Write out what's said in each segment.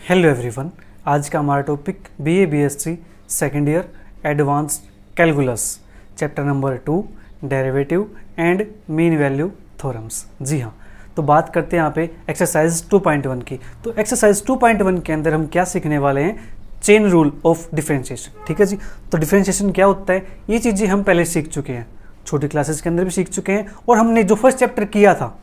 Hello everyone, आज का हमारा topic BA BSc second year advanced calculus chapter number 2 derivative and mean value theorems. जी हाँ, तो बात करते हैं यहाँ पे एक्सरसाइज 2.1 की। तो एक्सरसाइज 2.1 के अंदर हम क्या सीखने वाले हैं? Chain rule of differentiation. ठीक है जी। तो डिफरेंशिएशन क्या होता है, ये चीज़ें हम पहले सीख चुके हैं, छोटी क्लासेस के अंदर भी सीख चुके हैं, और हमने जो फर्स्ट चैप्टर किया था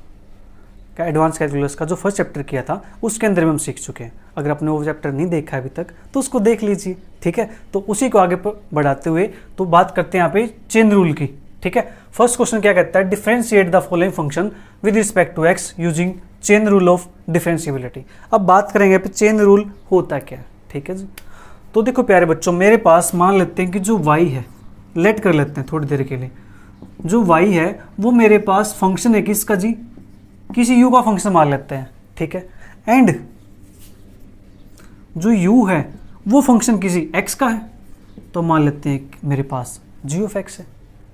एडवांस कैलकुलस का, जो फर्स्ट चैप्टर किया था उसके अंदर भी हम सीख चुके हैं। अगर आपने वो चैप्टर नहीं देखा है अभी तक तो उसको देख लीजिए। ठीक है, तो उसी को आगे बढ़ाते हुए तो बात करते हैं यहाँ पे चेन रूल की। ठीक है, फर्स्ट क्वेश्चन क्या कहता है? Differentiate the following function with respect to x using chain rule of differentiability. अब बात करेंगे पे चेन रूल होता क्या है। ठीक है जी, तो देखो प्यारे बच्चों, मेरे पास मान लेते हैं कि जो y है, लेट कर लेते हैं थोड़ी देर के लिए, जो y है वो मेरे पास फंक्शन है किसका जी? किसी u का फंक्शन मान लेते हैं। ठीक है, एंड जो u है वो फंक्शन किसी x का है, तो मान लेते हैं मेरे पास g ऑफ x है।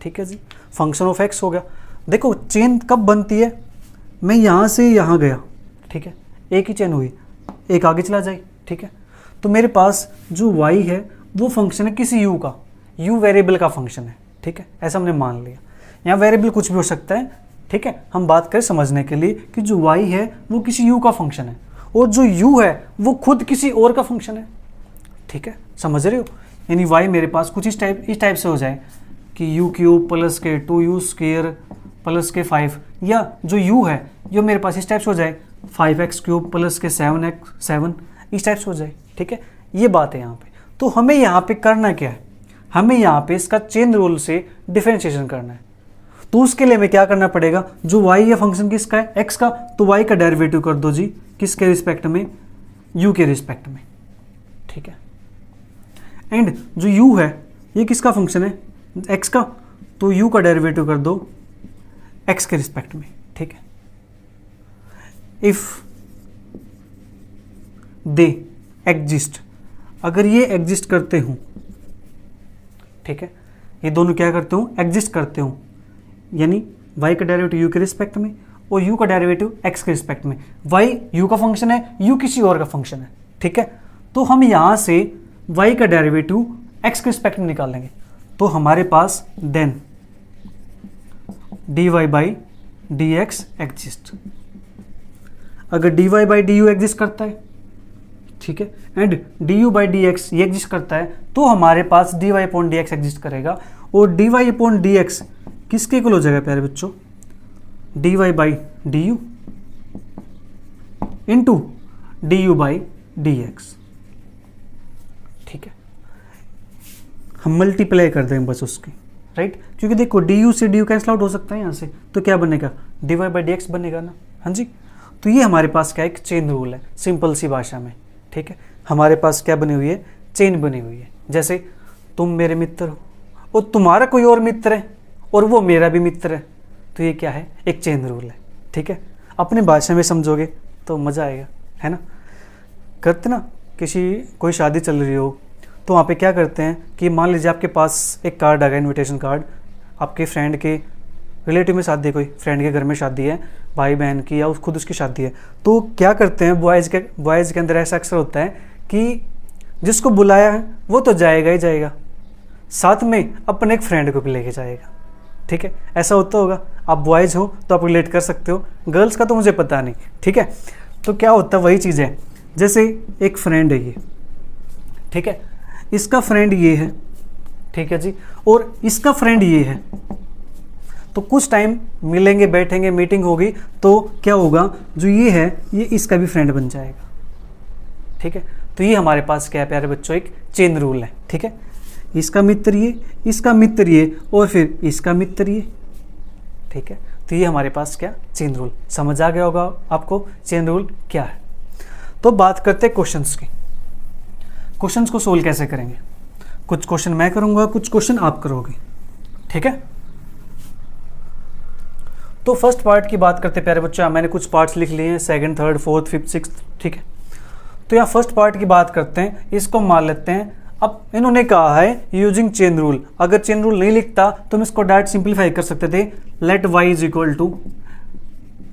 ठीक है जी, फंक्शन ऑफ x हो गया। देखो चेन कब बनती है? मैं यहाँ से यहाँ गया, ठीक है, एक ही चेन हुई, एक आगे चला जाए। ठीक है, तो मेरे पास जो y है वो फंक्शन है किसी u का, u वेरिएबल का फंक्शन है। ठीक है, ऐसा हमने मान लिया। यहाँ वेरिएबल कुछ भी हो सकता है। ठीक है, हम बात करें समझने के लिए कि जो y है वो किसी u का फंक्शन है, और जो u है वो खुद किसी और का फंक्शन है। ठीक है, समझ रहे हो? यानी y मेरे पास कुछ इस टाइप से हो जाए कि u क्यूब प्लस के 2u स्क्वायर प्लस के 5, या जो u है जो मेरे पास इस टाइप से हो जाए 5x क्यूब प्लस के 7 इस टाइप से हो जाए। ठीक है, ये बात है यहाँ पे। तो हमें यहाँ पे करना क्या है? हमें यहाँ पे इसका चेन रूल से डिफरेंशिएशन करना है। तो उसके लिए हमें क्या करना पड़ेगा? जो y है फंक्शन किसका है? x का, तो y का डेरिवेटिव कर दो जी, किसके रिस्पेक्ट में? u के रिस्पेक्ट में। ठीक है, एंड जो u है ये किसका फंक्शन है? x का, तो u का डेरिवेटिव कर दो x के रिस्पेक्ट में। ठीक है, इफ दे एग्जिस्ट, अगर ये एग्जिस्ट करते हूं, ठीक है, ये दोनों क्या करते हूं? एग्जिस्ट करते हूं, यानी y का डेरिवेटिव u के रिस्पेक्ट में और u का डेरिवेटिव x के रिस्पेक्ट में। y u का फंक्शन है, u किसी और का फंक्शन है। ठीक है, तो हम यहां से y का डेरिवेटिव x के रिस्पेक्ट में निकाल लेंगे। तो हमारे पास then dy by dx exist. अगर dy बाई du एग्जिस्ट करता है, ठीक है, एंड du बाई dx ये एग्जिस्ट करता है, तो हमारे पास dy अपॉन dx एग्जिस्ट करेगा, और dy अपॉन dx किसके इक्वल हो जाएगा प्यारे बच्चों? dy by du into du by dx। ठीक है, हम मल्टीप्लाई कर देंगे बस उसकी, राइट, क्योंकि देखो du से du कैंसिल आउट हो सकता है यहाँ से, तो क्या बनेगा? dy बाई dx बनेगा ना। हाँ जी, तो ये हमारे पास क्या है? एक चेन रूल है, सिंपल सी भाषा में। ठीक है, हमारे पास क्या बनी हुई है? चेन बनी हुई है। जैसे तुम मेरे मित्र हो और तुम्हारा कोई और मित्र है और वो मेरा भी मित्र है, तो ये क्या है? एक चेन रूल है। ठीक है, अपनी भाषा में समझोगे तो मज़ा आएगा, है ना। करते ना, कोई शादी चल रही हो तो वहाँ पे क्या करते हैं कि मान लीजिए आपके पास एक कार्ड आ गया, इन्विटेशन कार्ड, आपके फ्रेंड के रिलेटिव में शादी है, कोई फ्रेंड के घर में शादी है, भाई बहन की या खुद उसकी शादी है, तो क्या करते हैं बॉयज़ के अंदर ऐसा अक्सर होता है कि जिसको बुलाया है वो तो जाएगा ही जाएगा, साथ में अपने एक फ्रेंड को भी लेके जाएगा। ठीक है, ऐसा होता होगा। आप बॉयज़ हो तो आप रिलेट कर सकते हो, गर्ल्स का तो मुझे पता नहीं। ठीक है, तो क्या होता है? वही चीज़ है, जैसे एक फ्रेंड है ये, ठीक है, इसका फ्रेंड ये है, ठीक है जी, और इसका फ्रेंड ये है, तो कुछ टाइम मिलेंगे, बैठेंगे, मीटिंग होगी, तो क्या होगा? जो ये है ये इसका भी फ्रेंड बन जाएगा। ठीक है, तो ये हमारे पास क्या है प्यारे बच्चों? एक चेन रूल है। ठीक है, इसका मित्र ये, इसका मित्र ये, और फिर इसका मित्र ये। ठीक है, तो ये हमारे पास क्या? Chain rule. समझ आ गया होगा आपको चेन रूल क्या है। तो बात करते हैं क्वेश्चंस की। क्वेश्चंस को सोल्व कैसे करेंगे? कुछ क्वेश्चन मैं करूंगा, कुछ क्वेश्चन आप करोगे। ठीक है, तो फर्स्ट पार्ट की बात करते हैं प्यारे बच्चों। मैंने कुछ पार्ट्स लिख लिए हैं, second, third, fourth, fifth, sixth. ठीक है, तो यहाँ फर्स्ट पार्ट की बात करते हैं, इसको मान लेते हैं। अब इन्होंने कहा है यूजिंग चेन रूल। अगर चेन रूल नहीं लिखता तो हम इसको डायरेक्ट सिंप्लीफाई कर सकते थे। Let y is equal to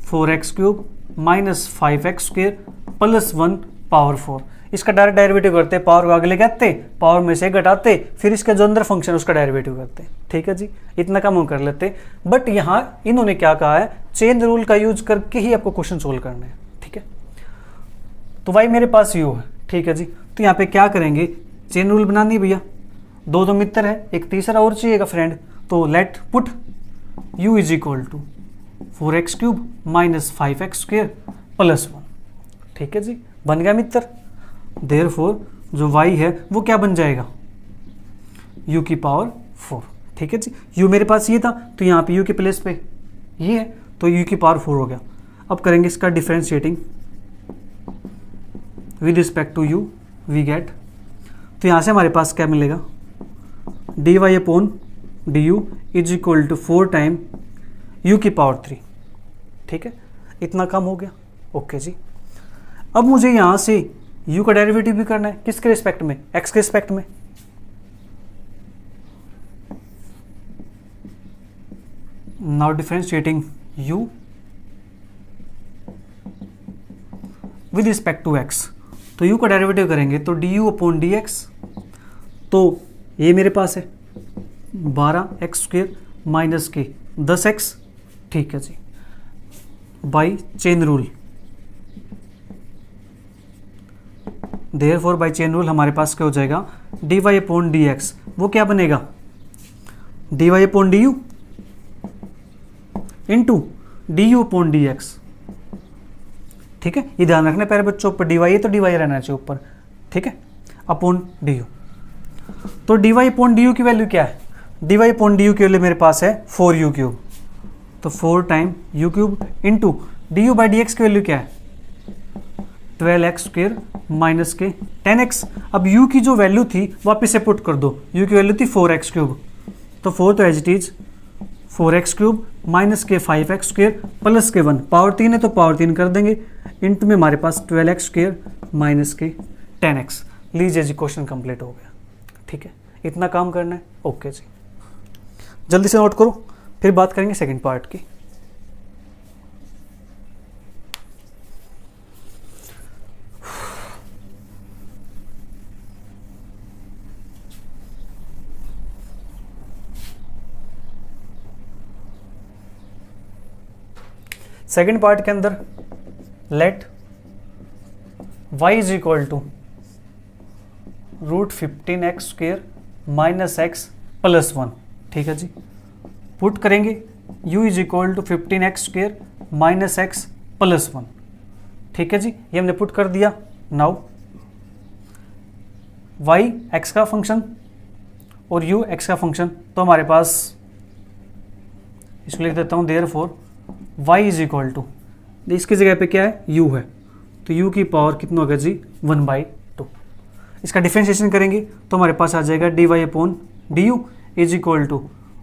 4x cube minus 5x square plus 1 power 4। इसका डायरेक्ट डेरिवेटिव करते, पावर को आगे ले आते, पावर में से घटाते, फिर इसका जो अंदर फंक्शन है उसका डेरिवेटिव करते। ठीक है जी, इतना काम हम कर लेते। बट यहाँ इन्होंने क्या कहा है, चेन रूल का यूज करके ही आपको क्वेश्चन सोल्व करना है। ठीक है, तो भाई मेरे पास यू है। ठीक है जी, तो यहाँ पे क्या करेंगे, चेन रूल बनानी है भैया। दो मित्र है, एक तीसरा और चाहिएगा फ्रेंड, तो let put u is equal to 4x³ minus 5x² plus 1। ठीक है जी, बन गया मित्र। देयरफॉर जो y है वो क्या बन जाएगा, u की पावर 4। ठीक है जी, u मेरे पास ये था, तो यहाँ पे u के प्लेस पे ये है, तो u की पावर 4 हो गया। अब करेंगे इसका differentiating with respect to u, we get, तो यहाँ से हमारे पास क्या मिलेगा, dy upon du is equal to 4 time u की पावर 3। ठीक है, इतना कम हो गया। ओके जी, अब मुझे यहाँ से u का डेरिवेटिव भी करना है, किसके रिस्पेक्ट में, x के रिस्पेक्ट में। Now differentiating u with respect to x, तो u का डेरिवेटिव करेंगे तो du अपॉन dx, तो ये मेरे पास है 12x² माइनस के 10x। ठीक है जी, by chain rule, therefore by chain rule हमारे पास क्या हो जाएगा, dy अपॉन dx, वो क्या बनेगा, dy upon du into du upon dx। ठीक है, ये ध्यान रखना प्यारे बच्चों, ऊपर dy है तो dy रहना चाहिए ऊपर। ठीक है, अपॉन du, तो dy अपॉन du की वैल्यू क्या है, dy अपॉन du की वैल्यू मेरे पास है 4u³, तो 4 time u³ into du by dx की वैल्यू क्या है, 12x² माइनस के 10x। अब u की जो वैल्यू थी वापस से पुट कर दो, u की वैल्यू थी 4x³, तो 4 तो as it is 4x³ minus के 5x² प्लस के 1, पावर 3 है तो पावर 3 कर देंगे, इंटू में हमारे पास 12x² माइनस के 10x। लीजिए जी, क्वेश्चन कंप्लीट हो गया। ठीक है, इतना काम करना है। ओके जी, जल्दी से नोट करो, फिर बात करेंगे सेकंड पार्ट की। सेकंड पार्ट के अंदर let y is equal to √15x² minus x plus 1। ठीक है जी, पुट करेंगे u is equal to 15x² minus x plus 1। ठीक है जी, ये हमने पुट कर दिया। नाउ y x का फंक्शन और u x का फंक्शन, तो हमारे पास इसको लिख देता हूँ, therefore y is equal to, इसकी जगह पे क्या है, u है, तो u की पावर कितना होगा जी, 1/2। इसका डिफरेंशिएशन करेंगे तो हमारे पास आ जाएगा dy upon du is equal to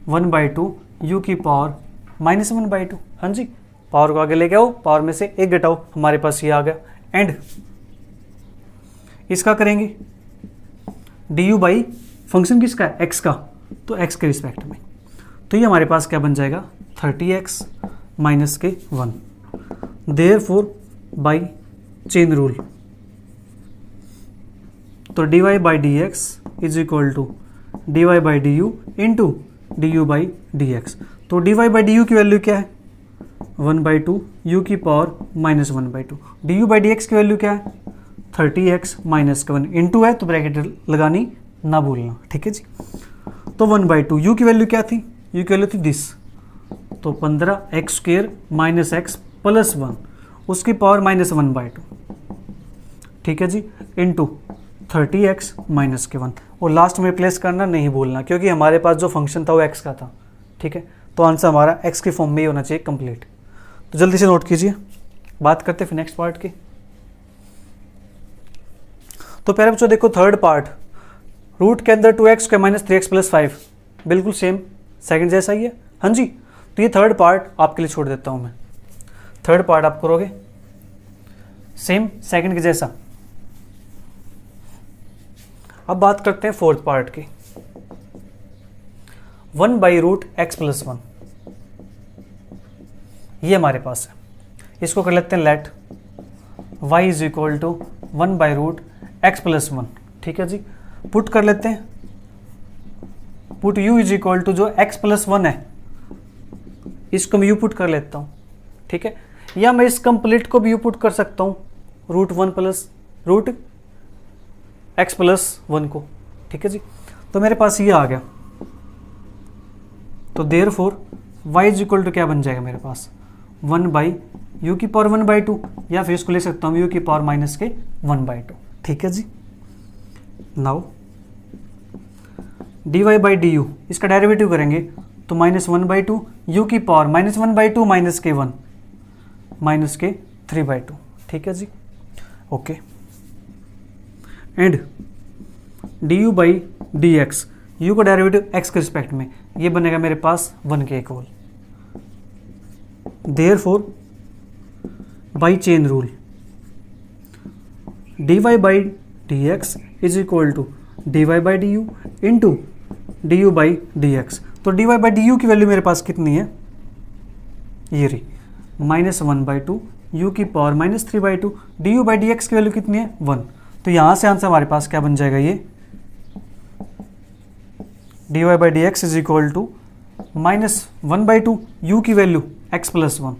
1/2 u की पावर माइनस 1/2। हाँ जी, पावर को आगे लेके आओ, पावर में से एक घटाओ, हमारे पास ये आ गया। एंड इसका करेंगे du बाई फंक्शन किसका है, x का, तो x के रिस्पेक्ट में, तो ये हमारे पास क्या बन जाएगा, 30x माइनस के 1। देयरफॉर बाई चेन रूल, तो dy by dx is equal to dy by du into du by dx, तो dy बाई du की वैल्यू क्या है, 1/2 u की power minus 1/2, du by dx की वैल्यू क्या है, 30x माइनस का 1 इंटू है तो ब्रैकेट लगानी ना भूलना। ठीक है जी, तो 1/2 u की वैल्यू क्या थी, u की वैल्यू थी दिस, तो 15x² माइनस x प्लस 1, उसकी पावर माइनस 1/2। ठीक है जी, इंटू 30x माइनस के 1, और लास्ट में प्लेस करना नहीं भूलना, क्योंकि हमारे पास जो फंक्शन था वो x का था। ठीक है, तो आंसर हमारा x के फॉर्म में ही होना चाहिए कंप्लीट। तो जल्दी से नोट कीजिए, बात करते फिर नेक्स्ट पार्ट की। तो पहले बच्चों देखो थर्ड पार्ट, रूट के अंदर 2x² माइनस 3x प्लस 5, बिल्कुल सेम सेकंड जैसा ही है। हाँ जी, तो ये थर्ड पार्ट आपके लिए छोड़ देता हूँ मैं, थर्ड पार्ट आप करोगे सेम सेकंड के जैसा। अब बात करते हैं फोर्थ पार्ट की, 1/√x प्लस 1, ये हमारे पास है। इसको कर लेते हैं let y is equal to 1/√x+1। ठीक है जी, पुट कर लेते हैं। Put u is equal to जो x+1 है इसको मैं u पुट कर लेता हूँ। ठीक है, या मैं इस कंप्लीट को भी u पुट कर सकता हूँ √1+√x+1 को। ठीक है जी, तो मेरे पास ये आ गया। तो therefore y is equal to क्या बन जाएगा मेरे पास 1/(u⁻1/2) या फिर इसको ले सकता हूँ u⁻⁻1/2। ठीक है जी, नाउ dy/du इसका डेरिवेटिव करेंगे तो -1/2 u⁻⁻1/2 -k1 -k3/2। ठीक है जी, ओके। एंड du/dx u का डेरिवेटिव x के रिस्पेक्ट में ये बनेगा मेरे पास 1 के equal. Therefore by chain rule dy/dx is equal to dy/du into du/dx। तो dy/du की वैल्यू मेरे पास कितनी है, ये रही -1/2 u⁻⁻3/2। du/dx की वैल्यू कितनी है 1। तो यहाँ से आंसर हमारे पास क्या बन जाएगा, ये dy/dx is equal to -1/2 u की वैल्यू x+1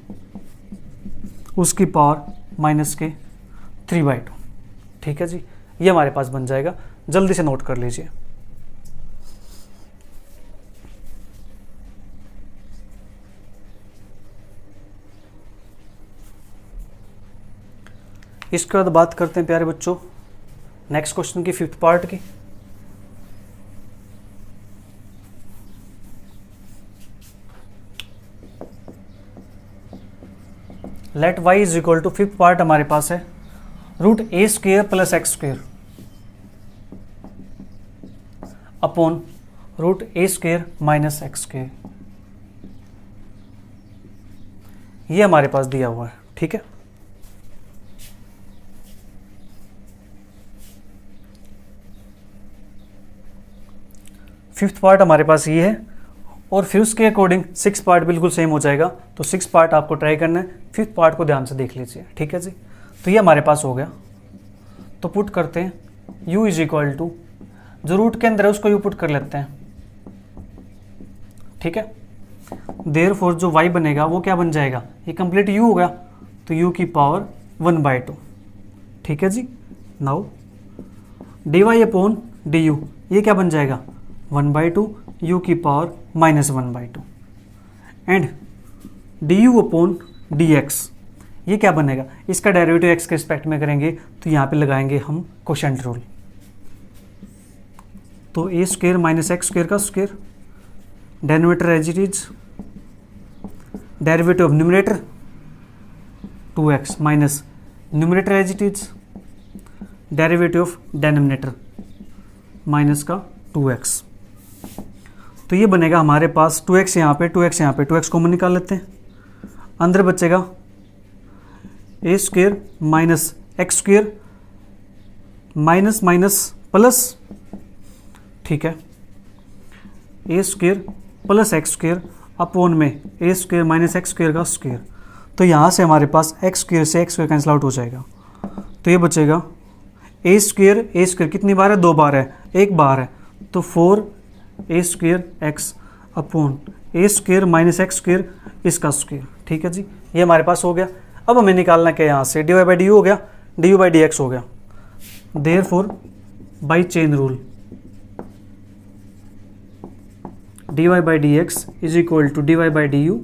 उसकी पावर -k3/2। ठीक है जी, ये हमारे पास बन जाएगा। जल्दी से नोट कर लीजिए। इसके बाद बात करते हैं प्यारे बच्चों नेक्स्ट क्वेश्चन की 5th पार्ट की। Let y is equal to 5th part हमारे पास है √a² + x² upon √a² - x²। ये हमारे पास दिया हुआ है। ठीक है, फिफ्थ पार्ट हमारे पास ये है और फिर उसके अकॉर्डिंग 6 पार्ट बिल्कुल सेम हो जाएगा। तो 6 पार्ट आपको ट्राई करना है, 5th पार्ट को ध्यान से देख लीजिए। ठीक है जी, तो ये हमारे पास हो गया। तो पुट करते हैं u इज इक्वल टू जो रूट के अंदर है उसको u पुट कर लेते हैं। ठीक है, देयरफॉर जो y बनेगा वो क्या बन जाएगा, ये कंप्लीट u होगा तो u⁻1/2। ठीक है जी, नाउ dy/du ये क्या बन जाएगा 1/2 u⁻⁻1/2 एंड du/dx ये क्या बनेगा, इसका डेरिवेटिव x के रिस्पेक्ट में करेंगे तो यहाँ पे लगाएंगे हम कोशेंट रूल। तो a² - x² का square, denominator as it is, derivative of numerator 2x minus numerator as it is, derivative of denominator minus का 2x। तो ये बनेगा हमारे पास 2x यहाँ पे 2x यहाँ पे 2x कॉमन निकाल लेते हैं, अंदर बचेगा a² - x² minus minus plus. ठीक है, a² + x² अपॉन में a² - x² का स्क्वायर। तो यहाँ से हमारे पास x² से x² कैंसिल आउट हो जाएगा। तो ये बचेगा a² कितनी बार है, 2 बार है, 1 बार है तो 4a² अपॉन a² - x² इसका स्क्वायर। ठीक है जी, ये हमारे पास हो गया। अब हमें निकालना क्या, यहाँ से dy/du हो गया, du/dx हो गया। Therefore by chain rule dy/dx is equal to dy/du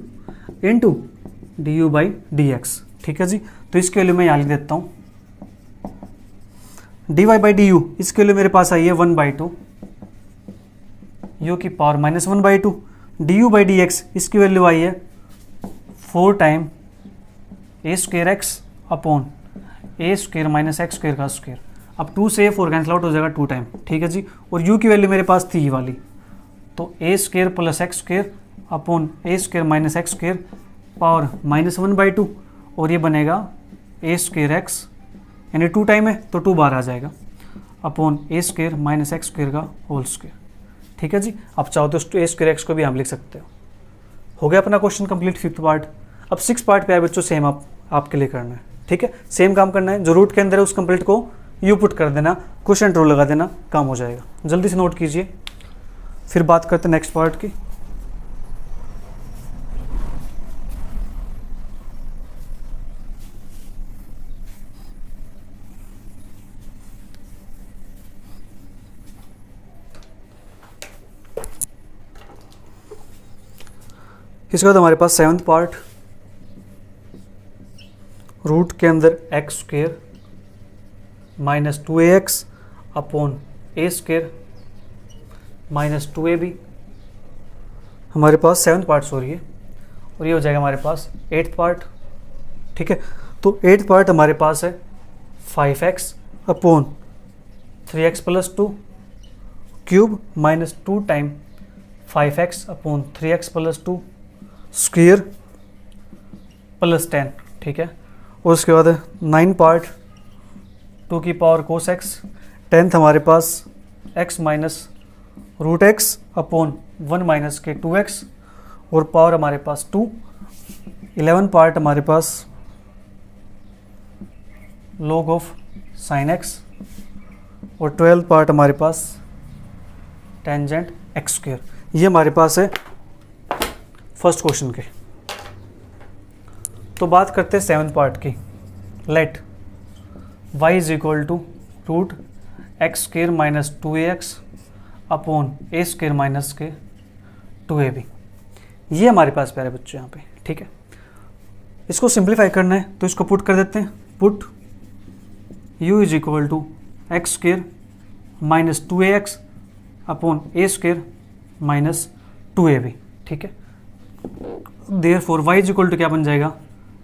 into du/dx। ठीक है जी, तो इसके लिए मैं यहाँ लिख देता हूँ dy/du इसके लिए मेरे पास आई है 1/2 u⁻⁻1/2, du/dx इसकी वैल्यू आई है 4 time a² x upon a² - x² का स्क्वायर। अब 2 से 4 कैंसिल आउट हो जाएगा 2 टाइम। ठीक है जी, और u की वैल्यू मेरे पास थी ये वाली, तो a² + x² upon a² - x² power -1/2 और ये बनेगा a² x यानी 2 टाइम है तो 2 बार आ जाएगा अपॉन a² - x² का होल स्क्वायर। ठीक है जी, अब चाहो तो a² x को भी हम लिख सकते हो। गया अपना क्वेश्चन कंप्लीट 5th पार्ट। अब 6 पार्ट पे आए बच्चों, सेम आप आपके लिए करना है, ठीक है। सेम काम करना है, जो रूट के अंदर है उस कंप्लीट को यू पुट कर देना, क्वोशिएंट रूल लगा देना, काम हो जाएगा। जल्दी से नोट कीजिए, फिर बात करते हैं नेक्स्ट पार्ट की। इसके बाद हमारे पास 7th पार्ट, रूट के अंदर x square minus 2ax upon a square minus 2ab, हमारे पास 7th पार्ट सॉरी है, और ये हो जाएगा हमारे पास 8th पार्ट, ठीक है। तो 8th पार्ट हमारे पास है 5x upon 3x plus 2 cube minus 2 time 5x upon 3x plus 2 square plus 10, ठीक है। और उसके बाद 9 पार्ट 2 की पावर कोस x, 10th हमारे पास x minus root x upon 1 minus के 2x, और पावर हमारे पास 2। 11 पार्ट हमारे पास log ऑफ साइन x, और 12 पार्ट हमारे पास टेंजेंट एक्स स्क्वायर। ये हमारे पास है फर्स्ट क्वेश्चन के। तो बात करते हैं 7th पार्ट की। Let y is equal to root x square minus 2ax upon a square minus के 2ab। ये हमारे पास प्यारे बच्चों यहाँ पे, ठीक है। इसको सिंप्लीफाई करना है तो इसको पुट कर देते हैं। Put u is equal to x square minus 2ax upon a square minus 2ab, ठीक है। Therefore y is equal to क्या बन जाएगा,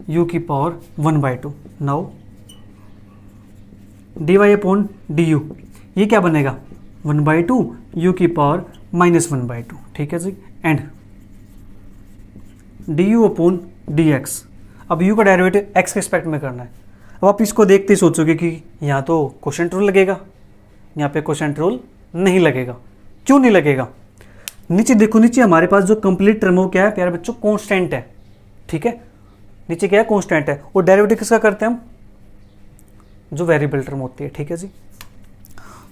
u की power 1/2। Now dy upon du, ये क्या बनेगा 1/2 u की पावर -1/2, ठीक है जी। एंड du अपॉन dx, अब u का डेरिवेटिव x के रिस्पेक्ट में करना है। अब आप इसको देखते ही सोचोगे कि यहाँ तो क्वोशिएंट रूल लगेगा, यहाँ पे क्वोशिएंट रूल नहीं लगेगा। क्यों नहीं लगेगा, नीचे देखो, नीचे हमारे पास जो कंप्लीट टर्म हो क्या है प्यारे बच्चों, कांस्टेंट है, ठीक है। नीचे क्या है, कांस्टेंट है, और डेरिवेटिव किसका करते हैं हम, जो वेरिएबल टर्म होती है, ठीक है जी।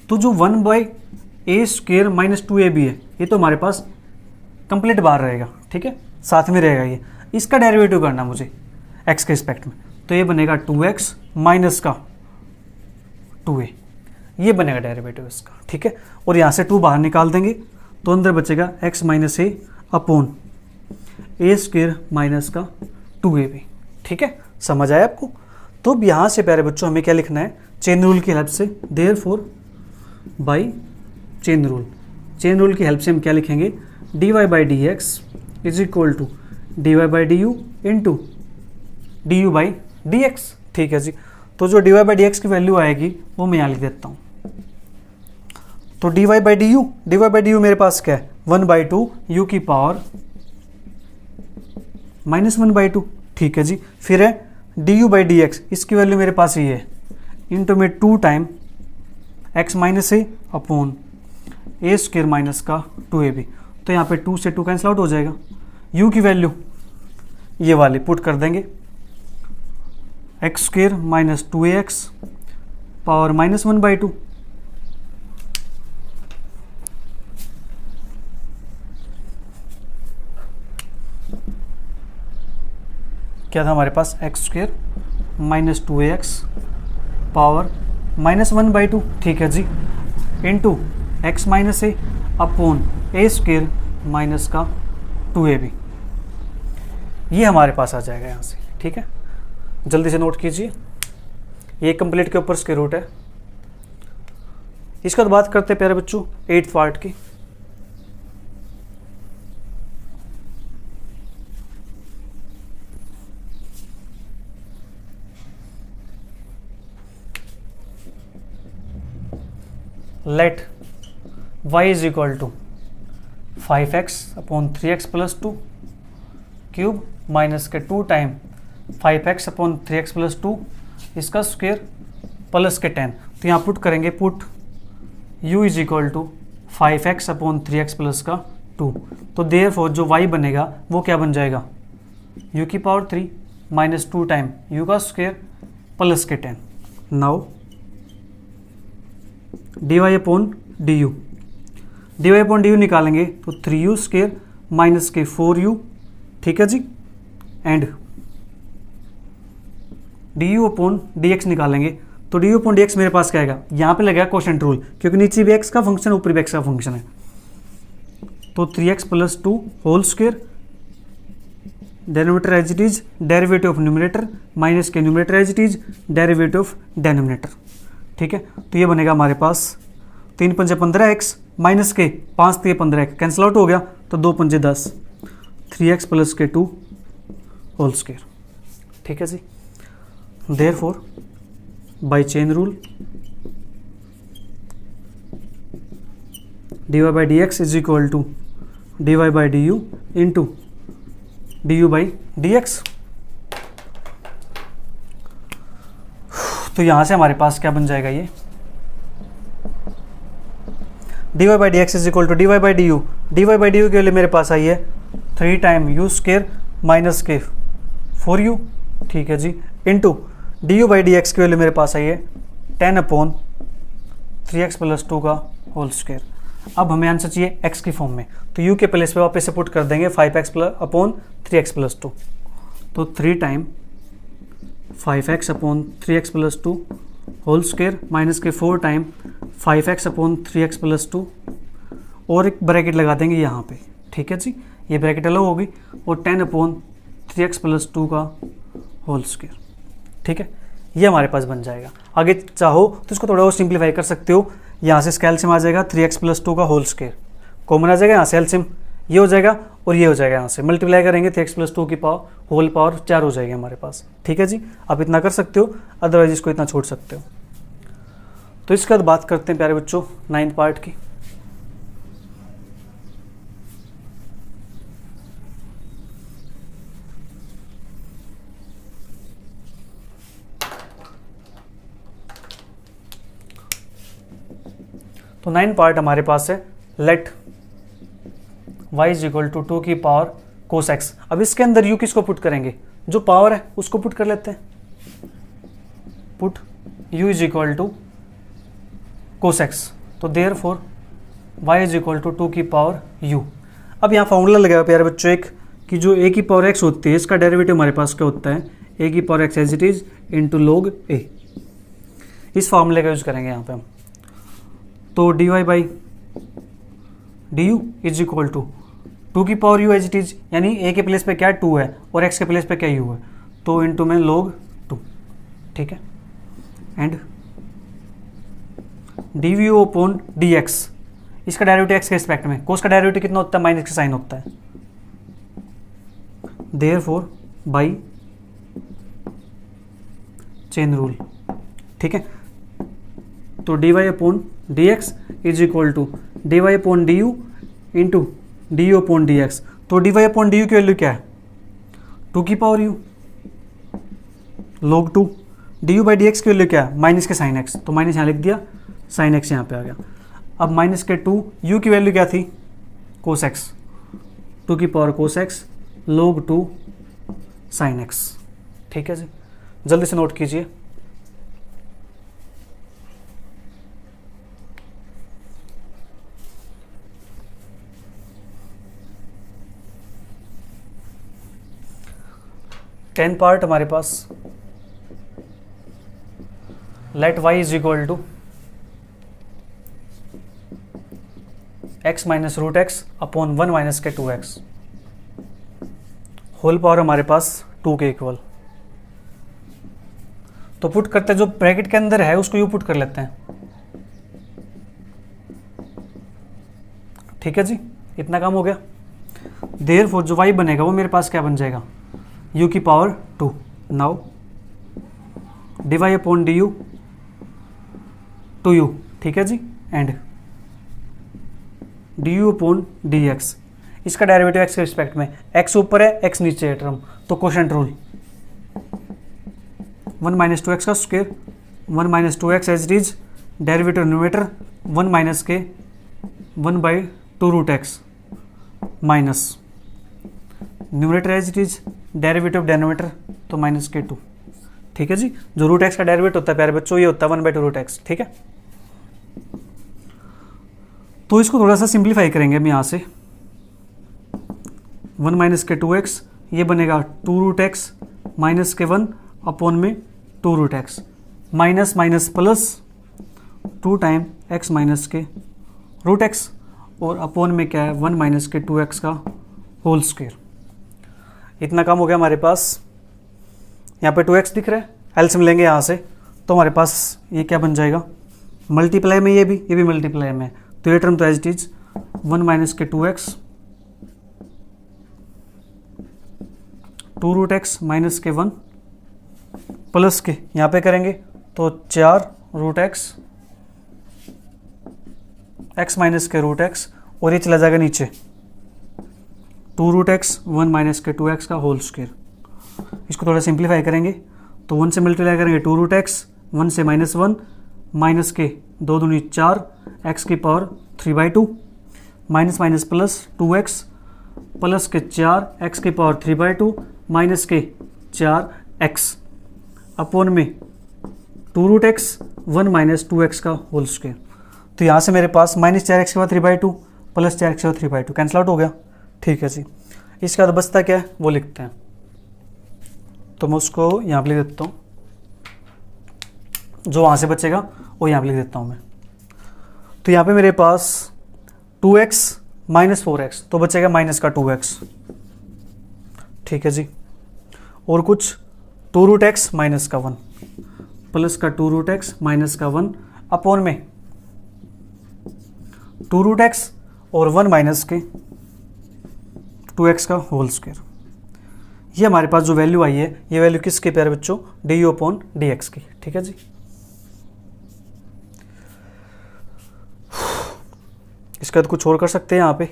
तो जो 1/a स्क्वेयर माइनस 2ab है, ये तो हमारे पास कंप्लीट बाहर रहेगा, ठीक है, साथ में रहेगा ये। इसका डेरिवेटिव करना मुझे x के रिस्पेक्ट में, तो ये बनेगा 2x माइनस का 2a, ये बनेगा डेरिवेटिव इसका, ठीक है। और यहाँ से 2 बाहर निकाल देंगे तो अंदर बचेगा x minus a upon a square minus का 2ab, ठीक है। समझ आया आपको। तो अब यहाँ से प्यारे बच्चों हमें क्या लिखना है, चेन रूल की हेल्प से। देयरफॉर बाई चेन रूल की हेल्प से हम क्या लिखेंगे, dy by d x is equal to dy by d u into d u by d x, ठीक है जी। तो जो dy बाई डी एक्स की वैल्यू आएगी वो मैं यहाँ लिख देता हूँ। तो dy बाई डी यू मेरे पास क्या है, 1/2 u की पावर -1/2, ठीक है जी। फिर है du बाई डी एक्स, इसकी वैल्यू मेरे पास ये है, इंटू में 2 time x minus a upon a square minus का 2ab। तो यहाँ पे 2 से 2 कैंसिल आउट हो जाएगा। u की वैल्यू ये वाली पुट कर देंगे, x square minus 2ax power -1/2, क्या था हमारे पास, x square minus 2ax power -1/2, ठीक है जी, into x minus a upon a square minus का 2ab। ये हमारे पास आ जाएगा यहाँ से, ठीक है। जल्दी से नोट कीजिए, ये कंप्लीट के ऊपर स्क्वायर रूट है। इसके बाद बात करते हैं प्यारे बच्चों 8th पार्ट की। Let y is equal to 5x upon 3x plus 2 cube minus के 2 time 5x upon 3x plus 2 इसका स्क्वेयर प्लस के 10। तो यहाँ पुट करेंगे, put u is equal to 5x upon 3x plus का 2। तो देयरफॉर जो y बनेगा वो क्या बन जाएगा, u की पावर 3 माइनस 2 टाइम यू का स्क्वायर प्लस के 10। Now dy upon D you, dy upon D you निकालेंगे तो 3u स्क्वायर माइनस के 4u, ठीक है जी। एंड du अपॉन dx निकालेंगे तो du अपॉन dx मेरे पास क्या आएगा, यहाँ पे लगेगा कोशेंट रूल, क्योंकि नीचे भी x का फंक्शन ऊपर भी x का फंक्शन है। तो 3x plus 2 whole square, denominator as it is, derivative of numerator minus के numerator as it is, derivative of denominator, ठीक है। तो ये बनेगा हमारे पास 3 पंजे 15x माइनस के 5 3 15x कैंसिल आउट हो गया, तो 2 पंजे 10, 3x प्लस के 2 होल स्क्वायर, ठीक है जी। Therefore by chain rule dy by dx is equal to dy by du into du by dx। तो यहां से हमारे पास क्या बन जाएगा, ये dy by dx is equal to dy by du, dy by du के लिए मेरे पास आई है 3 टाइम यू स्क्वायर माइनस के 4u, ठीक है जी, इंटू du by dx के लिए मेरे पास आई है 10 अपॉन 3x प्लस 2 का होल स्क्वायर। अब हमें आंसर चाहिए x की फॉर्म में, तो u के प्लेस पे वापस से पुट कर देंगे 5x अपॉन 3x प्लस 2, तो 3 time 5x upon 3x plus 2 whole square minus के 4 time 5x upon 3x plus 2, और एक ब्रैकेट लगा देंगे यहाँ पे, ठीक है जी, ये ब्रैकेट अलग होगी, और 10 अपॉन 3x प्लस 2 का होल स्क्वायर, ठीक है। ये हमारे पास बन जाएगा। आगे चाहो तो इसको थोड़ा और सिंप्लीफाई कर सकते हो, यहाँ से इसका एलसीएम आ जाएगा 3x प्लस 2 का होल स्क्वायर, कॉमन आ जाएगा यहाँ से एलसीएम, ये हो जाएगा और ये हो जाएगा, यहाँ से मल्टीप्लाई करेंगे 3x प्लस 2 की पावर होल पावर 4 हो जाएगी हमारे पास, ठीक है जी। आप इतना कर सकते हो, अदरवाइज इसको इतना छोड़ सकते हो। तो इसके बाद बात करते हैं प्यारे बच्चों 9th पार्ट की। तो 9 पार्ट हमारे पास है let y is equal to 2 की पावर कोस x। अब इसके अंदर u किसको पुट करेंगे, जो पावर है उसको पुट कर लेते हैं, put u is equal to cos x, तो therefore y is equal to 2 की पावर u। अब यहाँ फॉर्मूला लगाया प्यारे बच्चों एक, कि जो a की पावर x होती है इसका डेरिवेटिव हमारे पास क्या होता है, a की power x as it is into log a। इस फॉर्मूले का यूज करेंगे यहाँ पे हम, तो dy by du is equal to 2 की power u as it is, यानी a के प्लेस पे क्या 2 है और x के प्लेस पे क्या u है, तो इंटू में log 2, ठीक है। एंड dvu अपॉन dx, इसका डेरिवेटिव x के रिस्पेक्ट में, कोस का डेरिवेटिव कितना होता है, माइनस का साइन होता है, देयरफॉर बाई चेन रूल, ठीक है। तो dy upon dx is equal to dy upon du into du upon dx। तो dy अपॉन du की वैल्यू क्या है, 2 की power u log 2, du by dx की वैल्यू क्या है, माइनस के साइन x, तो माइनस यहाँ लिख दिया, साइन x यहाँ पे आ गया। अब माइनस के 2, u की वैल्यू क्या थी, कोस x, 2 की पावर कोस x log 2 साइन x, ठीक है जी। जल्दी से नोट कीजिए। टेन पार्ट हमारे पास let y is equal to x minus root x upon 1 minus के 2x, होल पावर हमारे पास 2 के इक्वल। तो पुट करते हैं, जो ब्रैकेट के अंदर है उसको यू पुट कर लेते हैं, ठीक है जी, इतना काम हो गया। देयरफॉर जो y बनेगा वो मेरे पास क्या बन जाएगा, u की power 2। Now dy upon D you 2u, ठीक है जी, एंड du अपॉन dx, इसका डेरिवेटिव x के रिस्पेक्ट में, x ऊपर है x नीचे है टर्म, तो कोशेंट रूल 1 माइनस 2x का square 1 minus 2x as it is, derivative numerator 1 minus के 1 by 2 root x minus numerator as it is derivative denominator तो माइनस के टू, ठीक है जी। जो रूट एक्स का डेरिवेटिव होता है प्यारे बच्चों ये होता है 1/2 रूट एक्स, ठीक है। तो इसको थोड़ा सा सिंप्लीफाई करेंगे हम यहाँ से, 1 माइनस के 2x ये बनेगा 2 रूट एक्स माइनस के 1 अपॉन में 2 root x, minus minus plus 2 time x minus के रूट एक्स, और अपॉन में क्या है 1 माइनस के 2x का होल स्क्वायर। इतना काम हो गया हमारे पास। यहाँ पे 2x दिख रहा है, एलसीएम लेंगे यहाँ से तो हमारे पास ये क्या बन जाएगा, मल्टीप्लाई में ये भी मल्टीप्लाई में, तो ये टर्म तो एज इट इज 1 माइनस के 2x 2 रूट एक्स माइनस के 1 प्लस के यहाँ पे करेंगे तो 4 रूट एक्स x माइनस के रूट एक्स, और ये चला जाएगा नीचे 2 रूट एक्स 1 माइनस के 2x का होल स्क्वायर। इसको थोड़ा सिंप्लीफाई करेंगे तो 1 से मल्टीप्लाई करेंगे 2 रूट एक्स, 1 से -1 माइनस के 2 दूनी 4 x की power 3/2 minus minus plus 2x plus के 4 x की पावर 3/2 माइनस के 4x अपॉन में 2 रूट एक्स 1 माइनस 2x का होल स्क्वायर। तो यहाँ से मेरे पास -4x के बाद 3/2 प्लस 4x के बाद 3/2 कैंसिल आउट हो गया, ठीक है जी। इसका तो बचता क्या है वो लिखते हैं, तो मैं उसको यहाँ पे लिख देता हूँ, जो वहाँ से बचेगा वो यहाँ पे लिख देता हूँ मैं। तो यहाँ पे मेरे पास 2x माइनस 4x तो बचेगा माइनस का 2x, ठीक है जी, और कुछ 2 रूट एक्स माइनस का 1 प्लस का 2 रूट एक्स माइनस का 1 अपॉन में 2 रूट एक्स और 1 माइनस के 2x का होल स्क्वायर। ये हमारे पास जो वैल्यू आई है ये वैल्यू किसके प्यारे बच्चों, du अपॉन dx की, ठीक है जी। इसका तो कुछ और कर सकते हैं यहाँ पे,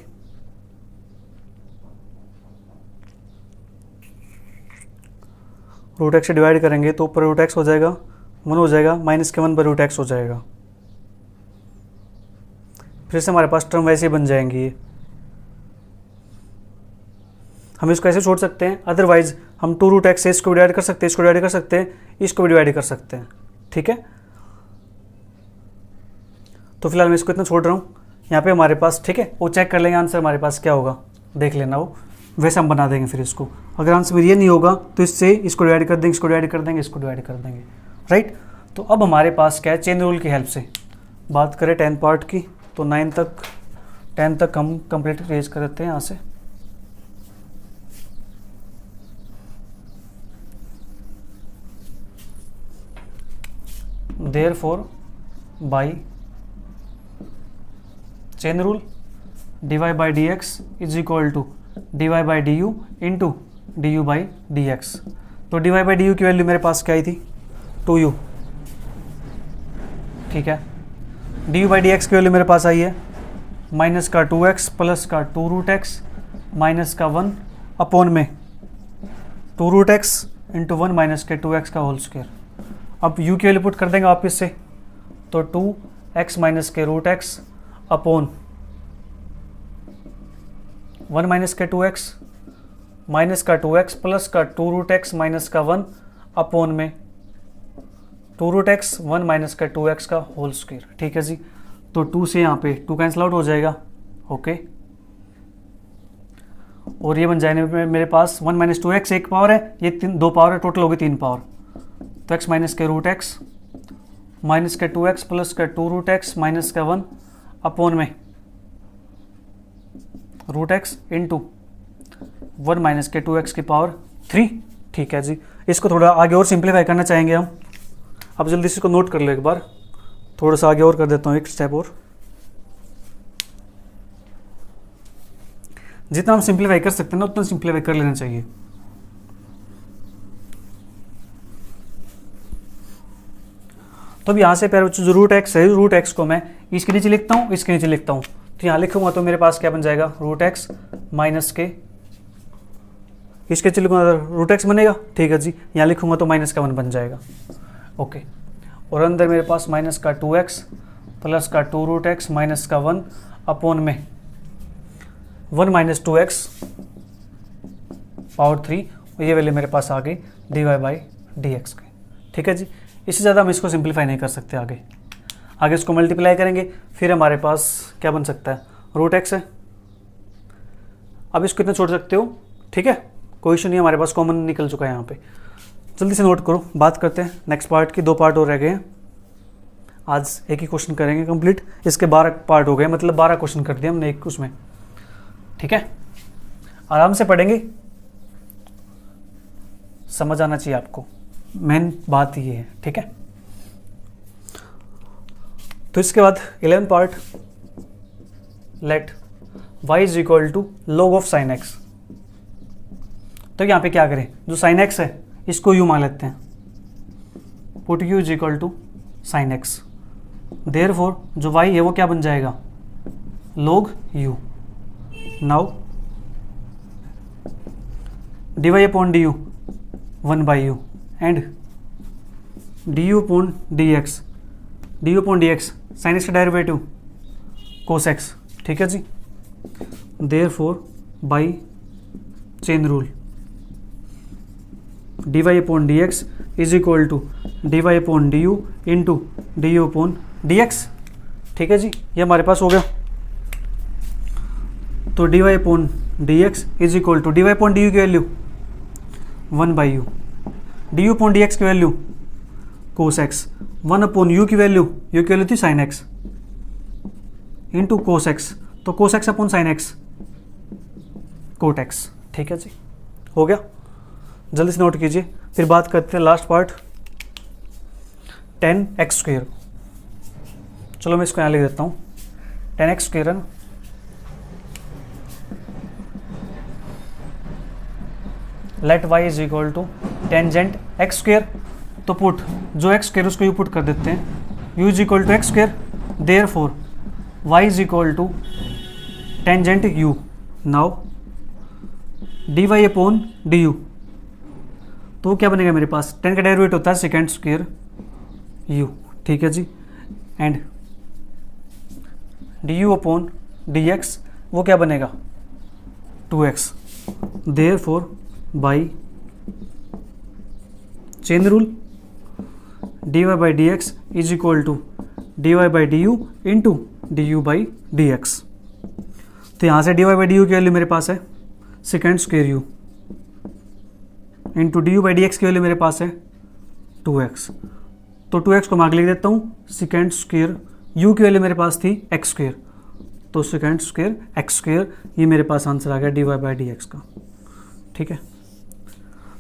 रूट एक्स से डिवाइड करेंगे तो ऊपर रूट एक्स हो जाएगा 1 हो जाएगा, माइनस के 1 पर रूट एक्स हो जाएगा, फिर से हमारे पास टर्म वैसे ही बन जाएंगी। ये हम इसको ऐसे छोड़ सकते हैं, अदरवाइज हम 2 रूट एक्स से इसको डिवाइड कर सकते हैं, इसको डिवाइड कर सकते हैं, इसको भी डिवाइड कर सकते हैं, ठीक है। तो फिलहाल मैं इसको इतना छोड़ रहा हूँ यहाँ पे हमारे पास, ठीक है। वो चेक कर लेंगे आंसर हमारे पास क्या होगा, देख लेना, वो वैसे हम बना देंगे फिर इसको। अगर आंसर में ये नहीं होगा तो इससे इसको डिवाइड कर देंगे, इसको डिवाइड कर देंगे, इसको डिवाइड कर देंगे, राइट। तो अब हमारे पास क्या है, चेन रूल की हेल्प से बात करें 10 पार्ट की, तो 10 तक हम कंप्लीट रेज कर देते हैं यहाँ से। Therefore by chain rule dy by d x is equal to dy by d u into d u by d x. तो dy बाई डी यू की वैल्यू मेरे पास क्या आई थी, 2u, ठीक है। D u by d x की वैल्यू मेरे पास आई है माइनस का 2x प्लस का 2 रूट एक्स माइनस का 1 अपॉन में 2 रूट एक्स इंटू 1 माइनस के 2x का होल स्क्वायर। अब u की वैल्यू पुट कर देंगे वापस से, तो 2x माइनस के रूट एक्स अपॉन 1 माइनस के 2x माइनस का 2x प्लस का 2 रूट एक्स माइनस का 1 अपॉन में 2 रूट एक्स 1 माइनस का 2x का होल स्क्वायर, ठीक है जी। तो 2 से यहाँ पे 2 कैंसिल आउट हो जाएगा, ओके। और ये बन जाएगा मेरे पास 1 माइनस 2x एक पावर है, ये 2 पावर है, टोटल होगी 3 पावर। तो x माइनस के रूट एक्स माइनस के 2x प्लस का 2 रूट एक्स माइनस का 1 अपॉन में रूट एक्स इंटू 1 माइनस के 2x की पावर 3, ठीक है जी। इसको थोड़ा आगे और सिंप्लीफाई करना चाहेंगे हम। अब जल्दी से इसको नोट कर लो एक बार, थोड़ा सा आगे और कर देता हूँ एक स्टेप और। जितना हम सिंप्लीफाई कर सकते हैं ना उतना सिंप्लीफाई कर लेना चाहिए। तो अब यहाँ से प्यारे बच्चों जो रूट एक्स है, रूट एक्स को मैं इसके नीचे लिखता हूँ, इसके नीचे लिखता हूँ। तो यहाँ लिखूंगा तो मेरे पास क्या बन जाएगा, रूट एक्स माइनस के, इसके नीचे लिखूंगा रूट एक्स बनेगा, ठीक है जी। यहाँ लिखूंगा तो माइनस का 1 बन जाएगा, ओके। और अंदर मेरे पास माइनस का 2x प्लस का 2 रूट एक्स माइनस का 1 अपॉन में 1 माइनस 2x पावर 3, ये वैल्यू मेरे पास आ गई dy/dx की। ठीक है जी, इससे ज़्यादा हम इसको सिंप्लीफाई नहीं कर सकते। आगे इसको मल्टीप्लाई करेंगे, फिर हमारे पास क्या बन सकता है, √x है। अब इसको इतना छोड़ सकते हो, ठीक है, कोई इशू नहीं, हमारे पास कॉमन निकल चुका है यहाँ पे। जल्दी से नोट करो, बात करते हैं नेक्स्ट पार्ट की। 2 पार्ट और रह गए हैं, आज एक ही क्वेश्चन करेंगे कंप्लीट। इसके 12 पार्ट हो गए, मतलब 12 क्वेश्चन कर दिए हमने एक उसमें। ठीक है, आराम से पढ़ेंगे, समझ आना चाहिए आपको, मेन बात ये है। ठीक है, तो इसके बाद 11 part, let y is equal to log of sin x। तो यहाँ पे क्या करें, जो sin x है इसको u मान लेते हैं, put u is equal to sin x। Therefore जो y है वो क्या बन जाएगा, log u। Now dy upon du 1/u and du upon dx sin x का डेरिवेटिव cos x। ठीक है जी, therefore by chain rule dy upon dx is equal to dy upon du into du upon dx। ठीक है जी, ये हमारे पास हो गया। तो dy upon dx is equal to dy upon du की value 1/u, du upon dx की value cos x, 1 upon u की वैल्यू थी sin x into cos x, तो cos x upon sin x cot x। ठीक है जी, हो गया, जल्दी से नोट कीजिए। फिर बात करते हैं लास्ट पार्ट 10x²। चलो मैं इसको यहाँ लिख देता हूँ, 10x² है ना, let y is equal to tangent x²। तो पुट जो x² उसको यू पुट कर देते हैं, u is equal to x², therefore y is equal to tangent u। Now dy upon du, तो क्या बनेगा मेरे पास, 10 का डेरिवेटिव होता है सेकेंड स्क्वायर u। ठीक है जी, एंड du अपॉन dx वो क्या बनेगा 2x। Therefore by chain rule dy/dx is equal to dy/du into du/dx। तो यहाँ से dy/du की वैल्यू मेरे पास है second square u into du/dx की वैल्यू मेरे पास है 2x। तो 2x को मैं आगे लिख देता हूँ, सेकेंड स्क्वायर u की वैल्यू मेरे पास थी x², तो सेकेंड स्क्वायर x², ये मेरे पास आंसर आ गया dy/dx का। ठीक है,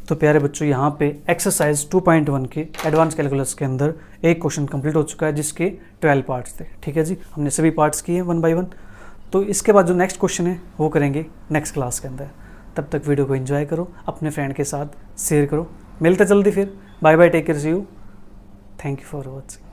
तो प्यारे बच्चों यहाँ पे एक्सरसाइज 2.1 के एडवांस कैलकुलस के अंदर एक क्वेश्चन कंप्लीट हो चुका है जिसके 12 पार्ट्स थे। ठीक है जी, हमने सभी पार्ट्स किए 1 बाय 1। तो इसके बाद जो नेक्स्ट क्वेश्चन है वो करेंगे नेक्स्ट क्लास के अंदर। तब तक वीडियो को एंजॉय करो, अपने फ्रेंड के साथ शेयर करो। मिलते जल्दी फिर, bye bye, take care, see you, thank you for watching.